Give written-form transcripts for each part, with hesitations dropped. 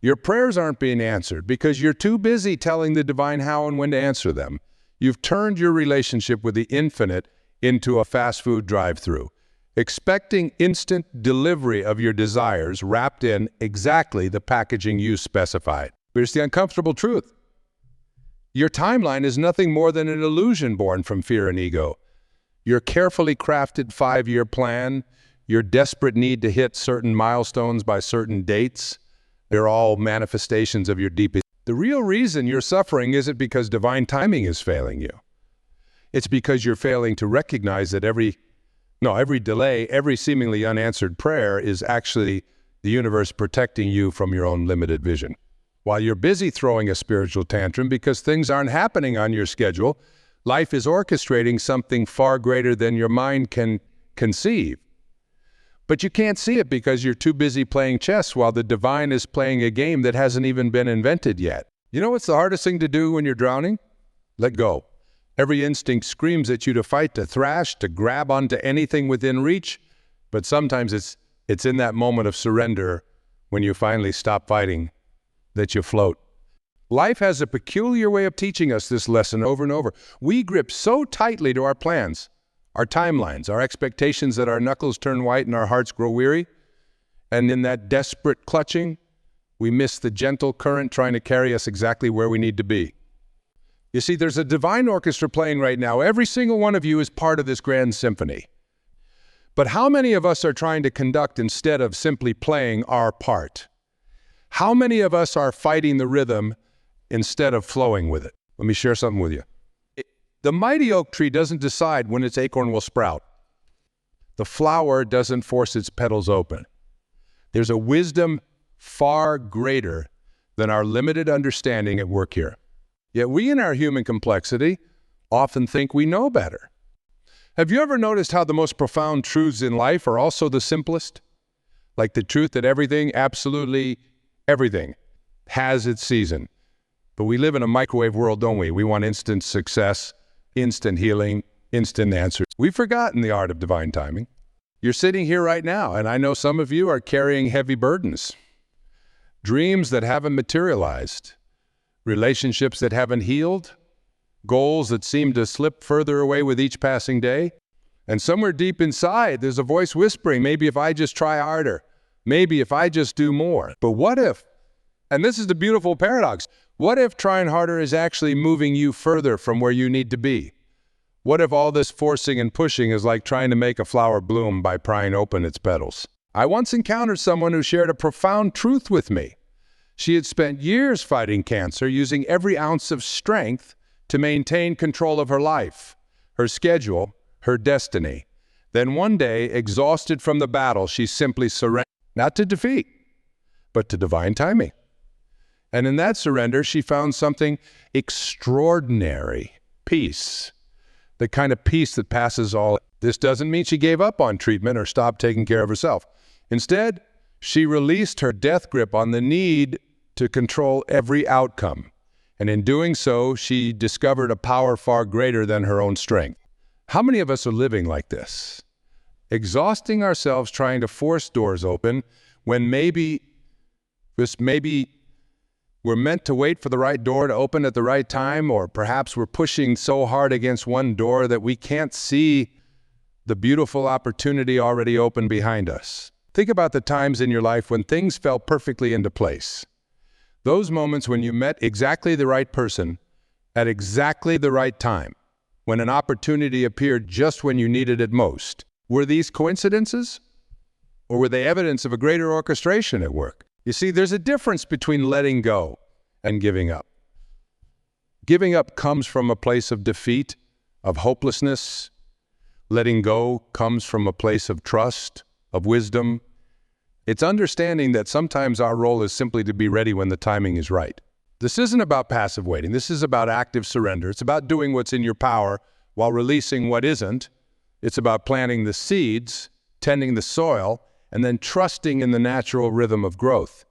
Your prayers aren't being answered because you're too busy telling the divine how and when to answer them. You've turned your relationship with the infinite into a fast food drive-thru, expecting instant delivery of your desires wrapped in exactly the packaging you specified. But it's the uncomfortable truth. Your timeline is nothing more than an illusion born from fear and ego. Your carefully crafted 5-year plan, your desperate need to hit certain milestones by certain dates, they're all manifestations of your deepest. The real reason you're suffering isn't because divine timing is failing you. It's because you're failing to recognize that every delay, every seemingly unanswered prayer is actually the universe protecting you from your own limited vision. While you're busy throwing a spiritual tantrum because things aren't happening on your schedule, life is orchestrating something far greater than your mind can conceive. But you can't see it because you're too busy playing chess while the divine is playing a game that hasn't even been invented yet. You know what's the hardest thing to do when you're drowning? Let go. Every instinct screams at you to fight, to thrash, to grab onto anything within reach. But sometimes it's in that moment of surrender when you finally stop fighting that you float. Life has a peculiar way of teaching us this lesson over and over. We grip so tightly to our plans, our timelines, our expectations that our knuckles turn white and our hearts grow weary. And in that desperate clutching, we miss the gentle current trying to carry us exactly where we need to be. You see, there's a divine orchestra playing right now. Every single one of you is part of this grand symphony. But how many of us are trying to conduct instead of simply playing our part? How many of us are fighting the rhythm instead of flowing with it? Let me share something with you. The mighty oak tree doesn't decide when its acorn will sprout. The flower doesn't force its petals open. There's a wisdom far greater than our limited understanding at work here. Yet we in our human complexity often think we know better. Have you ever noticed how the most profound truths in life are also the simplest? Like the truth that everything, absolutely everything, has its season. But we live in a microwave world, don't we? We want instant success, instant healing, instant answers. We've forgotten the art of divine timing. You're sitting here right now, and I know some of you are carrying heavy burdens. Dreams that haven't materialized, relationships that haven't healed, goals that seem to slip further away with each passing day. And somewhere deep inside, there's a voice whispering, maybe if I just try harder, maybe if I just do more. But what if, and this is the beautiful paradox, what if trying harder is actually moving you further from where you need to be? What if all this forcing and pushing is like trying to make a flower bloom by prying open its petals? I once encountered someone who shared a profound truth with me. She had spent years fighting cancer, using every ounce of strength to maintain control of her life, her schedule, her destiny. Then one day, exhausted from the battle, she simply surrendered, not to defeat, but to divine timing. And in that surrender, she found something extraordinary, peace, the kind of peace that passes all. This doesn't mean she gave up on treatment or stopped taking care of herself. Instead, she released her death grip on the need to control every outcome. And in doing so, she discovered a power far greater than her own strength. How many of us are living like this? Exhausting ourselves trying to force doors open when maybe we're meant to wait for the right door to open at the right time, or perhaps we're pushing so hard against one door that we can't see the beautiful opportunity already open behind us. Think about the times in your life when things fell perfectly into place. Those moments when you met exactly the right person at exactly the right time, when an opportunity appeared just when you needed it most. Were these coincidences? Or were they evidence of a greater orchestration at work? You see, there's a difference between letting go and giving up. Giving up comes from a place of defeat, of hopelessness. Letting go comes from a place of trust, of wisdom. It's understanding that sometimes our role is simply to be ready when the timing is right. This isn't about passive waiting. This is about active surrender. It's about doing what's in your power while releasing what isn't. It's about planting the seeds, tending the soil, and then trusting in the natural rhythm of growth.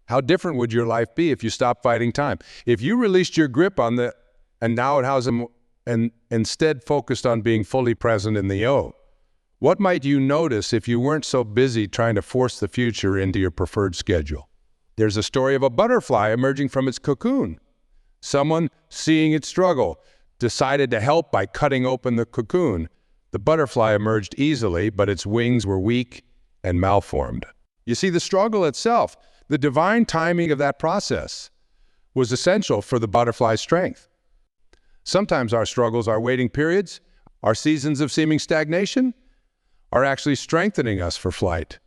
How different would your life be if you stopped fighting time? If you released your grip on the and now it has and instead focused on being fully present in the O. What might you notice if you weren't so busy trying to force the future into your preferred schedule? There's a story of a butterfly emerging from its cocoon. Someone, seeing it struggle, decided to help by cutting open the cocoon. The butterfly emerged easily, but its wings were weak and malformed. You see, the struggle itself, the divine timing of that process, was essential for the butterfly's strength. Sometimes our struggles, our waiting periods, our seasons of seeming stagnation, are actually strengthening us for flight.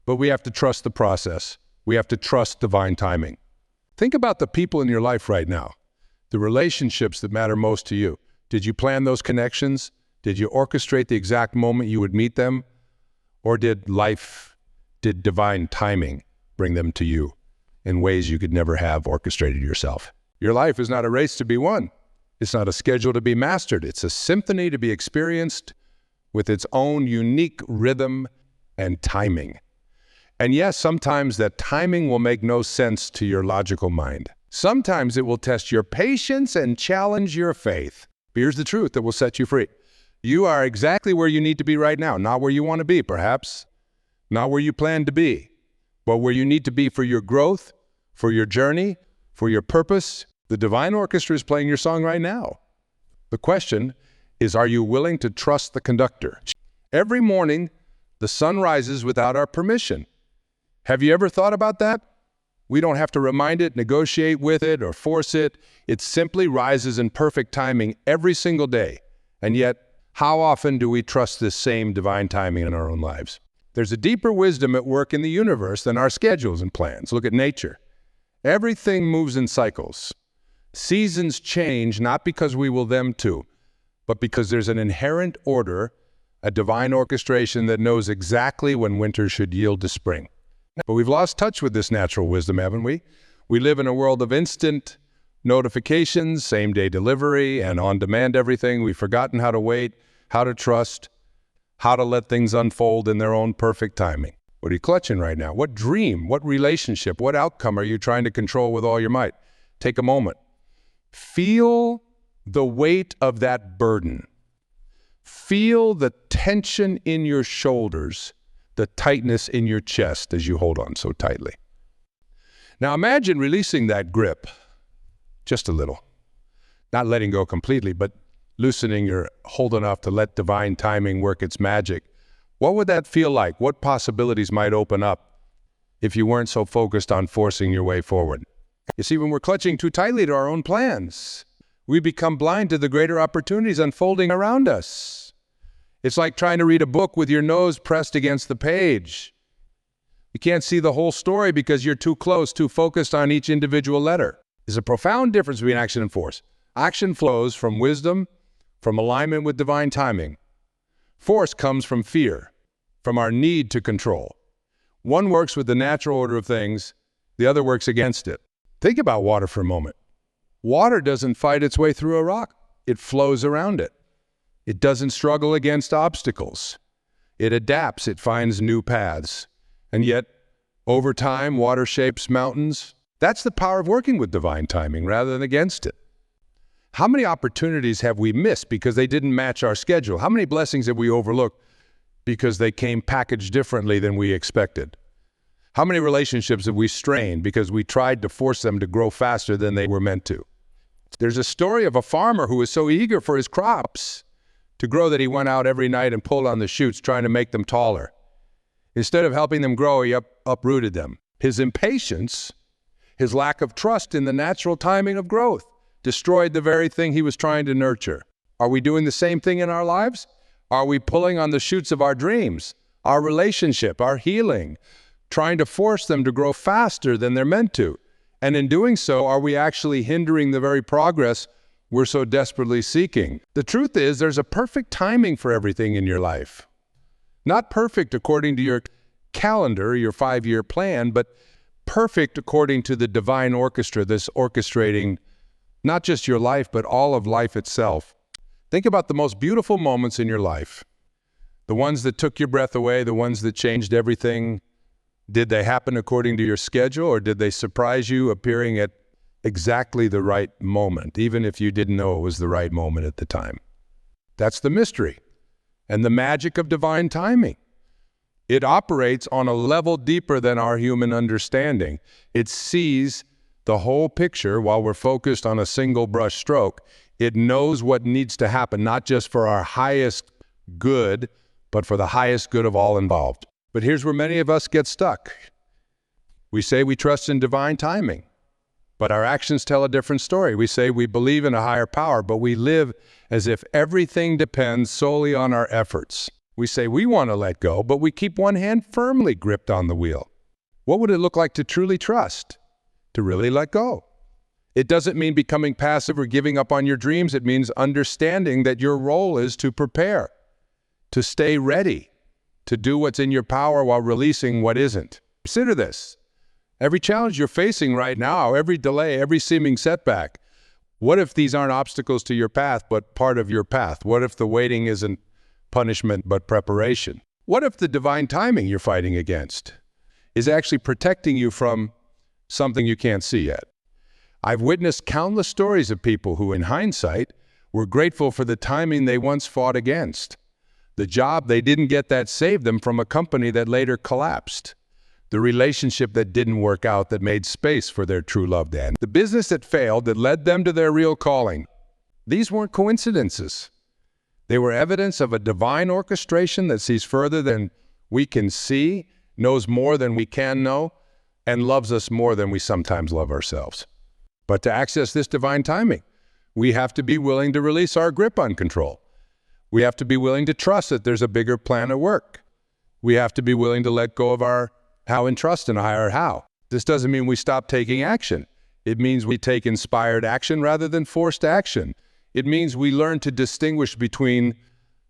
But we have to trust the process. We have to trust divine timing. Think about the people in your life right now, the relationships that matter most to you. Did you plan those connections? Did you orchestrate the exact moment you would meet them? Or did divine timing bring them to you in ways you could never have orchestrated yourself? Your life is not a race to be won. It's not a schedule to be mastered. It's a symphony to be experienced with its own unique rhythm and timing. And yes, sometimes that timing will make no sense to your logical mind. Sometimes it will test your patience and challenge your faith. Here's the truth that will set you free. You are exactly where you need to be right now, not where you want to be, perhaps, not where you plan to be, but where you need to be for your growth, for your journey, for your purpose. The divine orchestra is playing your song right now. The question is, are you willing to trust the conductor? Every morning, the sun rises without our permission. Have you ever thought about that? We don't have to remind it, negotiate with it, or force it. It simply rises in perfect timing every single day. And yet, how often do we trust this same divine timing in our own lives? There's a deeper wisdom at work in the universe than our schedules and plans. Look at nature. Everything moves in cycles. Seasons change not because we will them to, but because there's an inherent order, a divine orchestration that knows exactly when winter should yield to spring. But we've lost touch with this natural wisdom, haven't we? We live in a world of instant notifications, same-day delivery, and on-demand everything. We've forgotten how to wait, how to trust, how to let things unfold in their own perfect timing. What are you clutching right now? What dream, what relationship, what outcome are you trying to control with all your might? Take a moment. Feel the weight of that burden. Feel the tension in your shoulders, the tightness in your chest as you hold on so tightly. Now imagine releasing that grip, just a little. Not letting go completely, but loosening your hold enough to let divine timing work its magic. What would that feel like? What possibilities might open up if you weren't so focused on forcing your way forward? You see, when we're clutching too tightly to our own plans, we become blind to the greater opportunities unfolding around us. It's like trying to read a book with your nose pressed against the page. You can't see the whole story because you're too close, too focused on each individual letter. There's a profound difference between action and force. Action flows from wisdom, from alignment with divine timing. Force comes from fear, from our need to control. One works with the natural order of things, the other works against it. Think about water for a moment. Water doesn't fight its way through a rock. It flows around it. It doesn't struggle against obstacles. It adapts, it finds new paths. And yet, over time, water shapes mountains. That's the power of working with divine timing rather than against it. How many opportunities have we missed because they didn't match our schedule? How many blessings have we overlooked because they came packaged differently than we expected? How many relationships have we strained because we tried to force them to grow faster than they were meant to? There's a story of a farmer who was so eager for his crops to grow that he went out every night and pulled on the shoots trying to make them taller. Instead of helping them grow, he uprooted them. His impatience, his lack of trust in the natural timing of growth, destroyed the very thing he was trying to nurture. Are we doing the same thing in our lives? Are we pulling on the shoots of our dreams, our relationship, our healing, trying to force them to grow faster than they're meant to? And in doing so, are we actually hindering the very progress we're so desperately seeking? The truth is, there's a perfect timing for everything in your life. Not perfect according to your calendar, your 5-year plan, but perfect according to the divine orchestra that's orchestrating not just your life, but all of life itself. Think about the most beautiful moments in your life. The ones that took your breath away, the ones that changed everything. Did they happen according to your schedule, or did they surprise you appearing at exactly the right moment, even if you didn't know it was the right moment at the time? That's the mystery and the magic of divine timing. It operates on a level deeper than our human understanding. It sees the whole picture while we're focused on a single brush stroke. It knows what needs to happen, not just for our highest good, but for the highest good of all involved. But here's where many of us get stuck. We say we trust in divine timing, but our actions tell a different story. We say we believe in a higher power, but we live as if everything depends solely on our efforts. We say we want to let go, but we keep one hand firmly gripped on the wheel. What would it look like to truly trust? To really let go? It doesn't mean becoming passive or giving up on your dreams. It means understanding that your role is to prepare, to stay ready, to do what's in your power while releasing what isn't. Consider this. Every challenge you're facing right now, every delay, every seeming setback, what if these aren't obstacles to your path, but part of your path? What if the waiting isn't punishment, but preparation? What if the divine timing you're fighting against is actually protecting you from something you can't see yet? I've witnessed countless stories of people who, in hindsight, were grateful for the timing they once fought against, the job they didn't get that saved them from a company that later collapsed, the relationship that didn't work out that made space for their true love then, the business that failed that led them to their real calling. These weren't coincidences. They were evidence of a divine orchestration that sees further than we can see, knows more than we can know, and loves us more than we sometimes love ourselves. But to access this divine timing, we have to be willing to release our grip on control. We have to be willing to trust that there's a bigger plan at work. We have to be willing to let go of our how and trust in a higher how. This doesn't mean we stop taking action. It means we take inspired action rather than forced action. It means we learn to distinguish between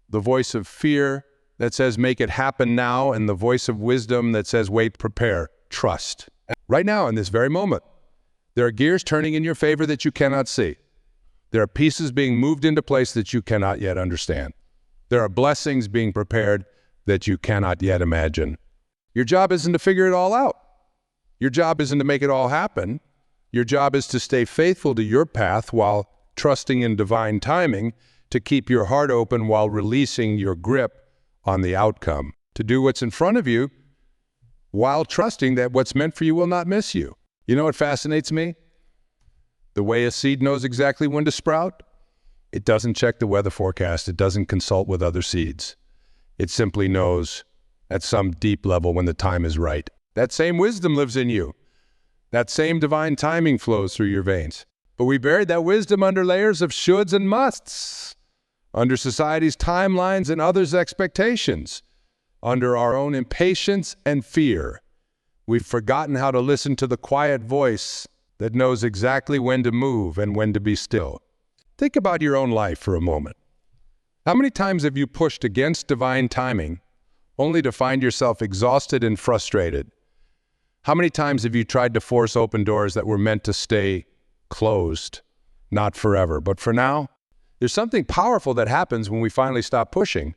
the voice of fear that says, make it happen now, and the voice of wisdom that says, wait, prepare, trust. Right now, in this very moment, there are gears turning in your favor that you cannot see. There are pieces being moved into place that you cannot yet understand. There are blessings being prepared that you cannot yet imagine. Your job isn't to figure it all out. Your job isn't to make it all happen. Your job is to stay faithful to your path while trusting in divine timing, to keep your heart open while releasing your grip on the outcome, to do what's in front of you while trusting that what's meant for you will not miss you. You know what fascinates me? The way a seed knows exactly when to sprout. It doesn't check the weather forecast. It doesn't consult with other seeds. It simply knows at some deep level when the time is right. That same wisdom lives in you. That same divine timing flows through your veins. But we buried that wisdom under layers of shoulds and musts, under society's timelines and others' expectations, under our own impatience and fear. We've forgotten how to listen to the quiet voice that knows exactly when to move and when to be still. Think about your own life for a moment. How many times have you pushed against divine timing only to find yourself exhausted and frustrated? How many times have you tried to force open doors that were meant to stay closed, not forever, but for now? There's something powerful that happens when we finally stop pushing,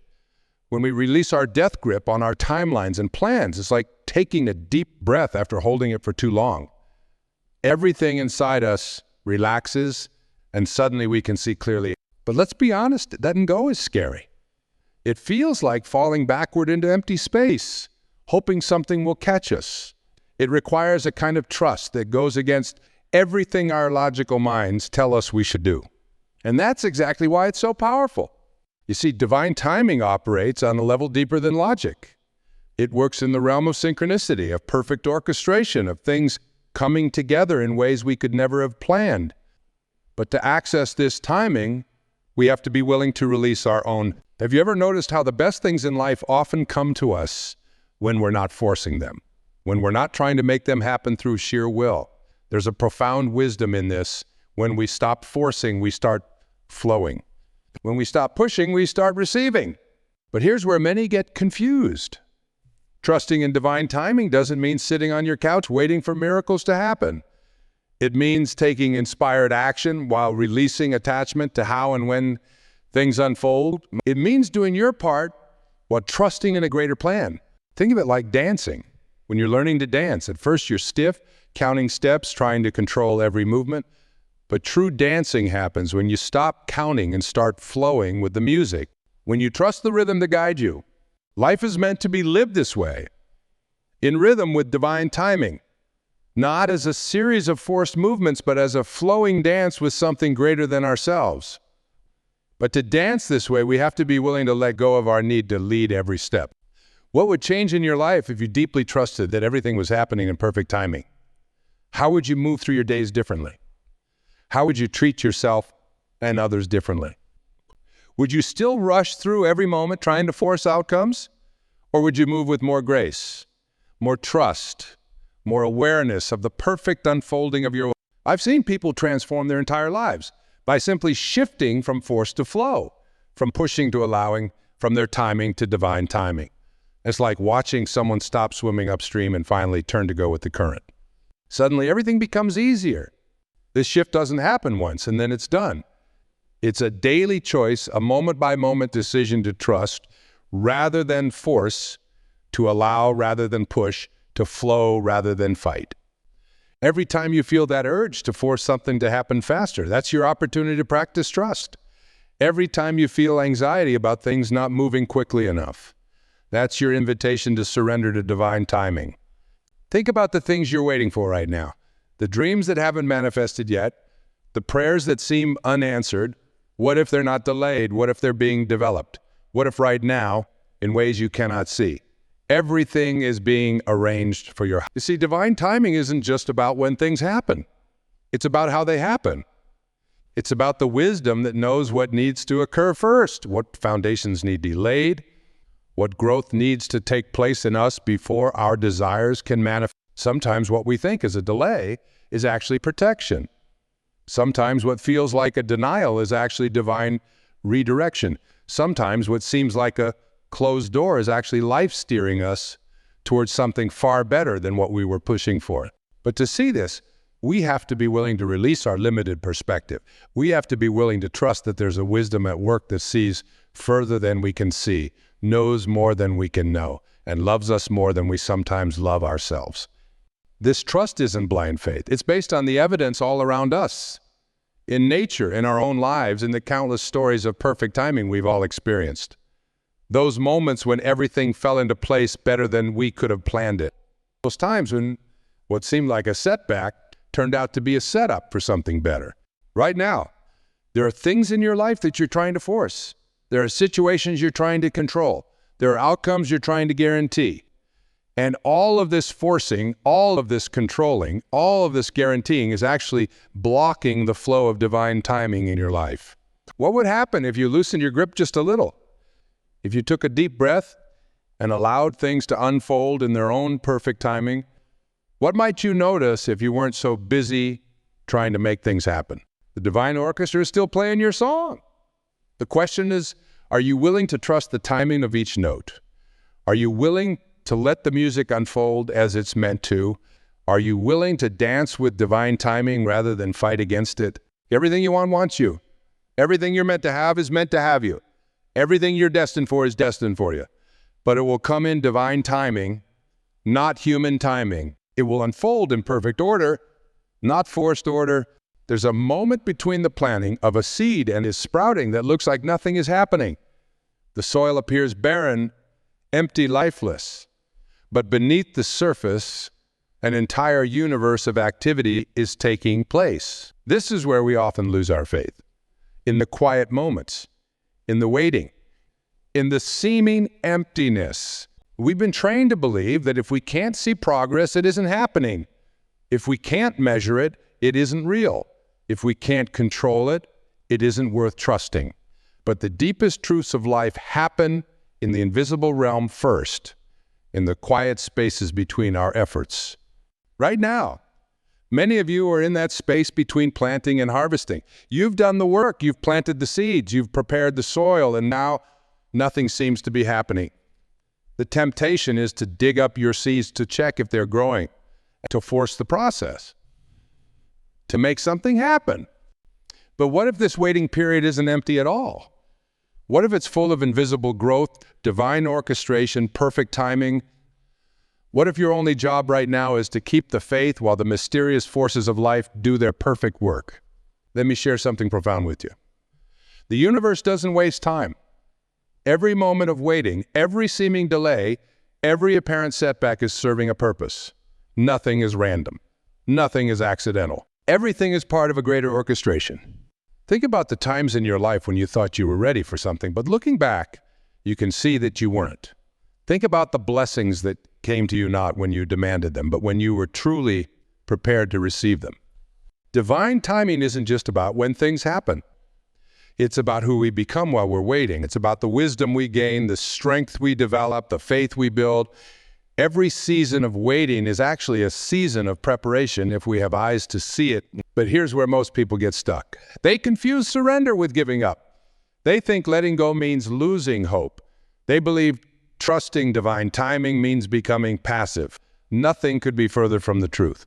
when we release our death grip on our timelines and plans. It's like taking a deep breath after holding it for too long. Everything inside us relaxes, and suddenly we can see clearly. But let's be honest, letting go is scary. It feels like falling backward into empty space, hoping something will catch us. It requires a kind of trust that goes against everything our logical minds tell us we should do. And that's exactly why it's so powerful. You see, divine timing operates on a level deeper than logic. It works in the realm of synchronicity, of perfect orchestration, of things coming together in ways we could never have planned. But to access this timing, we have to be willing to release our own. Have you ever noticed how the best things in life often come to us when we're not forcing them, when we're not trying to make them happen through sheer will? There's a profound wisdom in this. When we stop forcing, we start flowing. When we stop pushing, we start receiving. But here's where many get confused. Trusting in divine timing doesn't mean sitting on your couch waiting for miracles to happen. It means taking inspired action while releasing attachment to how and when things unfold. It means doing your part while trusting in a greater plan. Think of it like dancing. When you're learning to dance, at first you're stiff, counting steps, trying to control every movement. But true dancing happens when you stop counting and start flowing with the music. When you trust the rhythm to guide you, Life is meant to be lived this way, in rhythm with divine timing, not as a series of forced movements, but as a flowing dance with something greater than ourselves. But to dance this way, we have to be willing to let go of our need to lead every step. What would change in your life if you deeply trusted that everything was happening in perfect timing? How would you move through your days differently? How would you treat yourself and others differently? Would you still rush through every moment trying to force outcomes? Or would you move with more grace, more trust, more awareness of the perfect unfolding of your life? I've seen people transform their entire lives by simply shifting from force to flow, from pushing to allowing, from their timing to divine timing. It's like watching someone stop swimming upstream and finally turn to go with the current. Suddenly, everything becomes easier. This shift doesn't happen once and then it's done. It's a daily choice, a moment-by-moment decision to trust rather than force, to allow rather than push, to flow rather than fight. Every time you feel that urge to force something to happen faster, that's your opportunity to practice trust. Every time you feel anxiety about things not moving quickly enough, that's your invitation to surrender to divine timing. Think about the things you're waiting for right now. The dreams that haven't manifested yet, the prayers that seem unanswered. What if they're not delayed? What if they're being developed? What if right now, in ways you cannot see? Everything is being arranged for your... You see, divine timing isn't just about when things happen. It's about how they happen. It's about the wisdom that knows what needs to occur first, what foundations need to be laid, what growth needs to take place in us before our desires can manifest. Sometimes what we think is a delay is actually protection. Sometimes what feels like a denial is actually divine redirection. Sometimes what seems like a closed door is actually life steering us towards something far better than what we were pushing for. But to see this, we have to be willing to release our limited perspective. We have to be willing to trust that there's a wisdom at work that sees further than we can see, knows more than we can know, and loves us more than we sometimes love ourselves. This trust isn't blind faith. It's based on the evidence all around us, in nature, in our own lives, in the countless stories of perfect timing we've all experienced. Those moments when everything fell into place better than we could have planned it. Those times when what seemed like a setback turned out to be a setup for something better. Right now, there are things in your life that you're trying to force. There are situations you're trying to control. There are outcomes you're trying to guarantee. And all of this forcing, all of this controlling, all of this guaranteeing is actually blocking the flow of divine timing in your life. What would happen if you loosened your grip just a little? If you took a deep breath and allowed things to unfold in their own perfect timing? What might you notice if you weren't so busy trying to make things happen? The divine orchestra is still playing your song. The question is, are you willing to trust the timing of each note? Are you willing to let the music unfold as it's meant to? Are you willing to dance with divine timing rather than fight against it? Everything you want wants you. Everything you're meant to have is meant to have you. Everything you're destined for is destined for you. But it will come in divine timing, not human timing. It will unfold in perfect order, not forced order. There's a moment between the planting of a seed and its sprouting that looks like nothing is happening. The soil appears barren, empty, lifeless. But beneath the surface, an entire universe of activity is taking place. This is where we often lose our faith. In the quiet moments, in the waiting, in the seeming emptiness. We've been trained to believe that if we can't see progress, it isn't happening. If we can't measure it, it isn't real. If we can't control it, it isn't worth trusting. But the deepest truths of life happen in the invisible realm first, in the quiet spaces between our efforts. Right now, many of you are in that space between planting and harvesting. You've done the work, you've planted the seeds, you've prepared the soil, and now nothing seems to be happening. The temptation is to dig up your seeds to check if they're growing, to force the process, to make something happen. But what if this waiting period isn't empty at all? What if it's full of invisible growth, divine orchestration, perfect timing? What if your only job right now is to keep the faith while the mysterious forces of life do their perfect work? Let me share something profound with you. The universe doesn't waste time. Every moment of waiting, every seeming delay, every apparent setback is serving a purpose. Nothing is random. Nothing is accidental. Everything is part of a greater orchestration. Think about the times in your life when you thought you were ready for something, but looking back, you can see that you weren't. Think about the blessings that came to you not when you demanded them, but when you were truly prepared to receive them. Divine timing isn't just about when things happen. It's about who we become while we're waiting. It's about the wisdom we gain, the strength we develop, the faith we build. Every season of waiting is actually a season of preparation if we have eyes to see it. But here's where most people get stuck. They confuse surrender with giving up. They think letting go means losing hope. They believe trusting divine timing means becoming passive. Nothing could be further from the truth.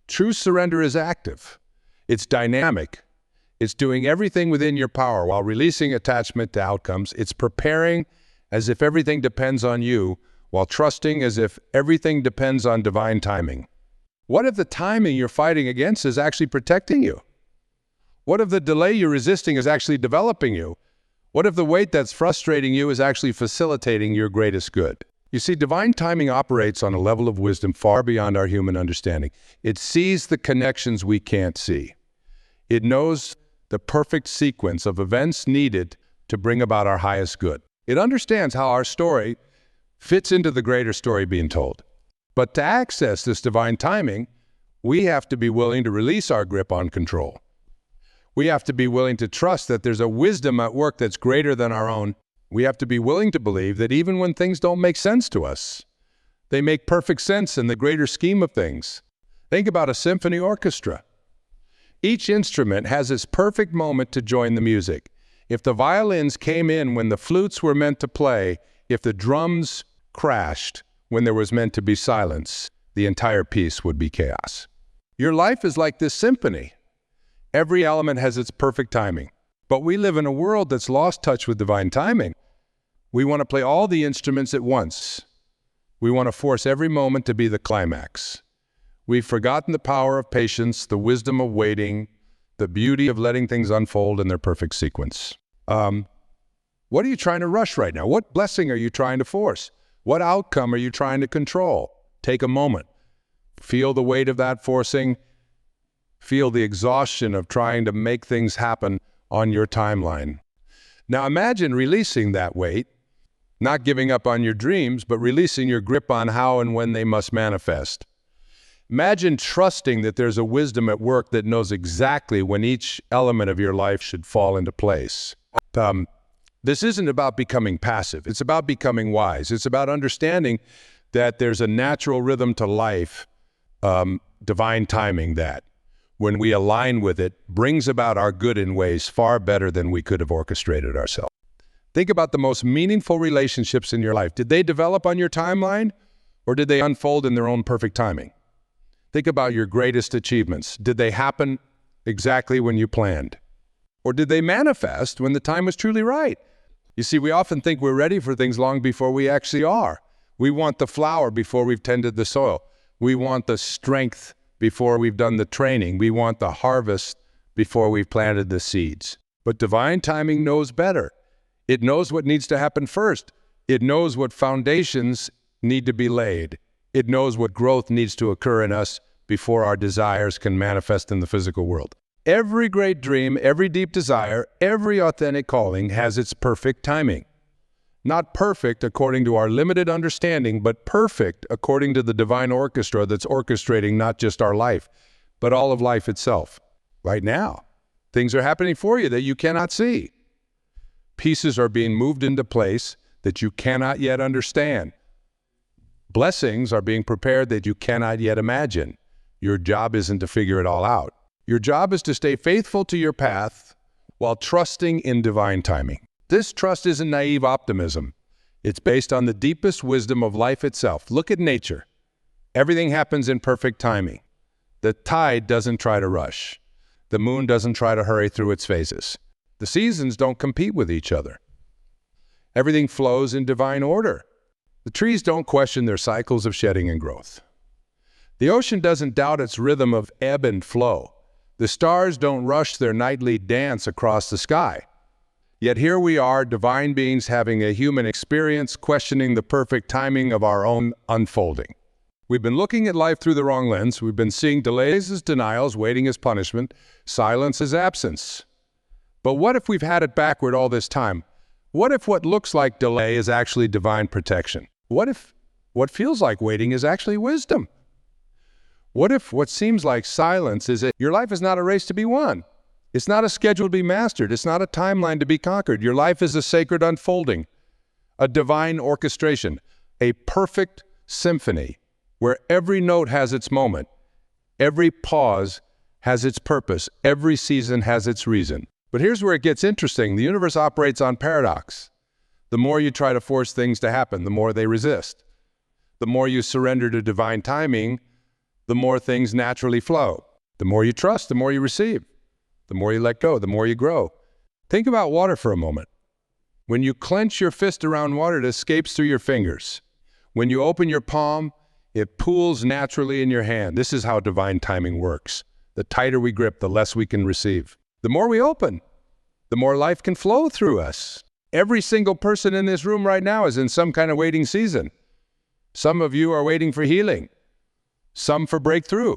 True surrender is active. It's dynamic. It's doing everything within your power while releasing attachment to outcomes. It's preparing as if everything depends on you, while trusting as if everything depends on divine timing. What if the timing you're fighting against is actually protecting you? What if the delay you're resisting is actually developing you? What if the wait that's frustrating you is actually facilitating your greatest good? You see, divine timing operates on a level of wisdom far beyond our human understanding. It sees the connections we can't see. It knows the perfect sequence of events needed to bring about our highest good. It understands how our story fits into the greater story being told. But to access this divine timing, we have to be willing to release our grip on control. We have to be willing to trust that there's a wisdom at work that's greater than our own. We have to be willing to believe that even when things don't make sense to us, they make perfect sense in the greater scheme of things. Think about a symphony orchestra. Each instrument has its perfect moment to join the music. If the violins came in when the flutes were meant to play, if the drums crashed when there was meant to be silence, the entire piece would be chaos. Your life is like this symphony. Every element has its perfect timing. But we live in a world that's lost touch with divine timing. We want to play all the instruments at once. We want to force every moment to be the climax. We've forgotten the power of patience, the wisdom of waiting, the beauty of letting things unfold in their perfect sequence. What are you trying to rush right now? What blessing are you trying to force? What outcome are you trying to control? Take a moment. Feel the weight of that forcing. Feel the exhaustion of trying to make things happen on your timeline. Now imagine releasing that weight, not giving up on your dreams, but releasing your grip on how and when they must manifest. Imagine trusting that there's a wisdom at work that knows exactly when each element of your life should fall into place. This isn't about becoming passive. It's about becoming wise. It's about understanding that there's a natural rhythm to life, divine timing that, when we align with it, brings about our good in ways far better than we could have orchestrated ourselves. Think about the most meaningful relationships in your life. Did they develop on your timeline, or did they unfold in their own perfect timing? Think about your greatest achievements. Did they happen exactly when you planned? Or did they manifest when the time was truly right? You see, we often think we're ready for things long before we actually are. We want the flower before we've tended the soil. We want the strength before we've done the training. We want the harvest before we've planted the seeds. But divine timing knows better. It knows what needs to happen first. It knows what foundations need to be laid. It knows what growth needs to occur in us before our desires can manifest in the physical world. Every great dream, every deep desire, every authentic calling has its perfect timing. Not perfect according to our limited understanding, but perfect according to the divine orchestra that's orchestrating not just our life, but all of life itself. Right now, things are happening for you that you cannot see. Pieces are being moved into place that you cannot yet understand. Blessings are being prepared that you cannot yet imagine. Your job isn't to figure it all out. Your job is to stay faithful to your path while trusting in divine timing. This trust isn't naive optimism. It's based on the deepest wisdom of life itself. Look at nature. Everything happens in perfect timing. The tide doesn't try to rush. The moon doesn't try to hurry through its phases. The seasons don't compete with each other. Everything flows in divine order. The trees don't question their cycles of shedding and growth. The ocean doesn't doubt its rhythm of ebb and flow. The stars don't rush their nightly dance across the sky. Yet here we are, divine beings having a human experience, questioning the perfect timing of our own unfolding. We've been looking at life through the wrong lens. We've been seeing delays as denials, waiting as punishment, silence as absence. But what if we've had it backward all this time? What if what looks like delay is actually divine protection? What if what feels like waiting is actually wisdom? What if what seems like silence is that your life is not a race to be won? It's not a schedule to be mastered. It's not a timeline to be conquered. Your life is a sacred unfolding, a divine orchestration, a perfect symphony where every note has its moment, every pause has its purpose, every season has its reason. But here's where it gets interesting. The universe operates on paradox. The more you try to force things to happen, the more they resist. The more you surrender to divine timing, the more things naturally flow. The more you trust, the more you receive. The more you let go, the more you grow. Think about water for a moment. When you clench your fist around water, it escapes through your fingers. When you open your palm, it pools naturally in your hand. This is how divine timing works. The tighter we grip, the less we can receive. The more we open, the more life can flow through us. Every single person in this room right now is in some kind of waiting season. Some of you are waiting for healing, some for breakthrough,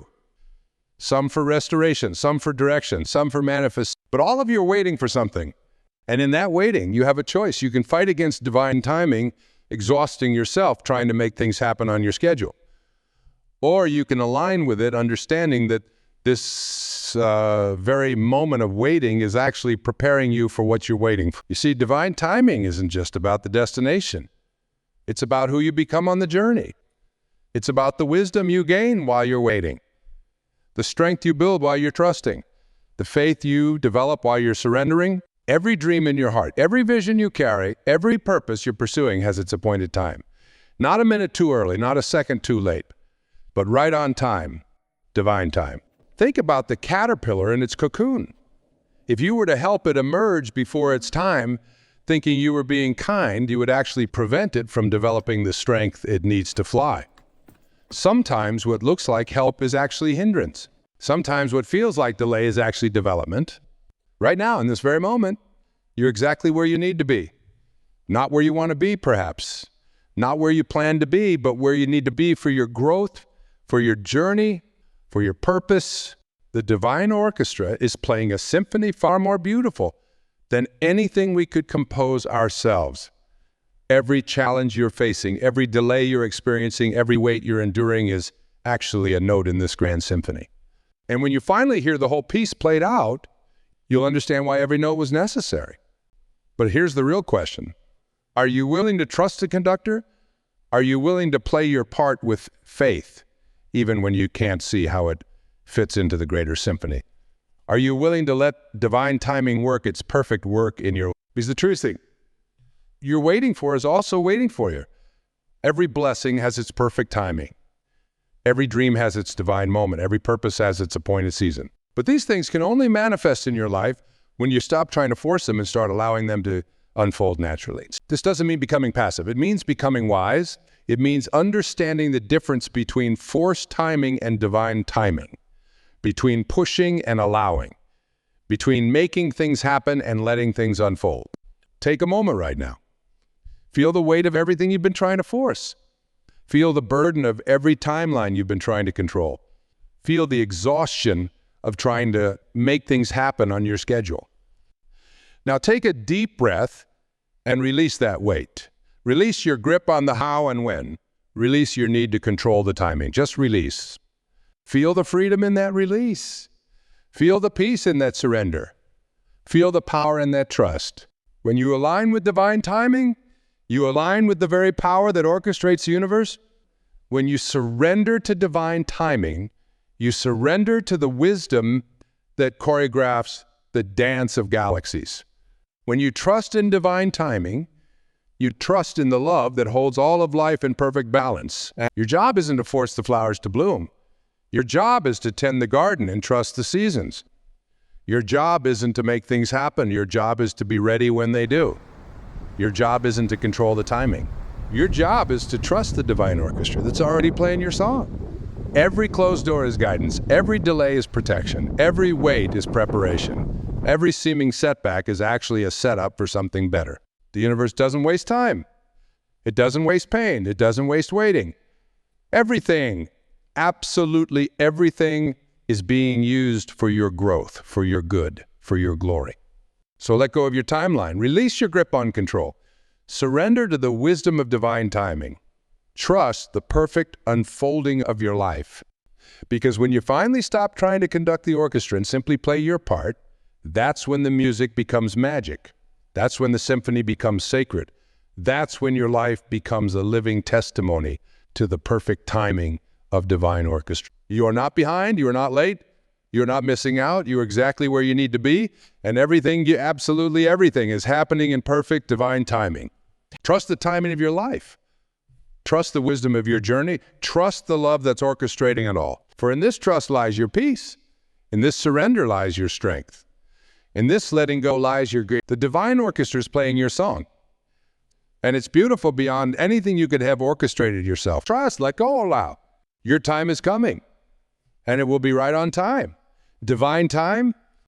some for restoration, some for direction, some for manifest. But all of you are waiting for something. And in that waiting, you have a choice. You can fight against divine timing, exhausting yourself, trying to make things happen on your schedule. Or you can align with it, understanding that this very moment of waiting is actually preparing you for what you're waiting for. You see, divine timing isn't just about the destination. It's about who you become on the journey. It's about the wisdom you gain while you're waiting, the strength you build while you're trusting, the faith you develop while you're surrendering. Every dream in your heart, every vision you carry, every purpose you're pursuing has its appointed time. Not a minute too early, not a second too late, but right on time, divine time. Think about the caterpillar in its cocoon. If you were to help it emerge before its time, thinking you were being kind, you would actually prevent it from developing the strength it needs to fly. Sometimes what looks like help is actually hindrance. Sometimes what feels like delay is actually development. Right now, in this very moment, you're exactly where you need to be. Not where you want to be, perhaps. Not where you plan to be, but where you need to be for your growth, for your journey, for your purpose. The divine orchestra is playing a symphony far more beautiful than anything we could compose ourselves. Every challenge you're facing, every delay you're experiencing, every wait you're enduring is actually a note in this grand symphony. And when you finally hear the whole piece played out, you'll understand why every note was necessary. But here's the real question. Are you willing to trust the conductor? Are you willing to play your part with faith, even when you can't see how it fits into the greater symphony? Are you willing to let divine timing work its perfect work in your... Because the truth thing you're waiting for is also waiting for you. Every blessing has its perfect timing. Every dream has its divine moment. Every purpose has its appointed season. But these things can only manifest in your life when you stop trying to force them and start allowing them to unfold naturally. This doesn't mean becoming passive. It means becoming wise. It means understanding the difference between forced timing and divine timing, between pushing and allowing, between making things happen and letting things unfold. Take a moment right now. Feel the weight of everything you've been trying to force. Feel the burden of every timeline you've been trying to control. Feel the exhaustion of trying to make things happen on your schedule. Now take a deep breath and release that weight. Release your grip on the how and when. Release your need to control the timing. Just release. Feel the freedom in that release. Feel the peace in that surrender. Feel the power in that trust. When you align with divine timing, you align with the very power that orchestrates the universe. When you surrender to divine timing, you surrender to the wisdom that choreographs the dance of galaxies. When you trust in divine timing, you trust in the love that holds all of life in perfect balance. Your job isn't to force the flowers to bloom. Your job is to tend the garden and trust the seasons. Your job isn't to make things happen. Your job is to be ready when they do. Your job isn't to control the timing. Your job is to trust the divine orchestra that's already playing your song. Every closed door is guidance. Every delay is protection. Every wait is preparation. Every seeming setback is actually a setup for something better. The universe doesn't waste time. It doesn't waste pain. It doesn't waste waiting. Everything, absolutely everything, is being used for your growth, for your good, for your glory. So let go of your timeline. Release your grip on control. Surrender to the wisdom of divine timing. Trust the perfect unfolding of your life. Because when you finally stop trying to conduct the orchestra and simply play your part, that's when the music becomes magic. That's when the symphony becomes sacred. That's when your life becomes a living testimony to the perfect timing of divine orchestra. You are not behind, you are not late, you're not missing out, you're exactly where you need to be, and absolutely everything is happening in perfect divine timing. Trust the timing of your life. Trust the wisdom of your journey. Trust the love that's orchestrating it all. For in this trust lies your peace. In this surrender lies your strength. In this letting go lies your grace. The divine orchestra is playing your song. And it's beautiful beyond anything you could have orchestrated yourself. Trust, let go, allow. Your time is coming. And it will be right on time. Divine time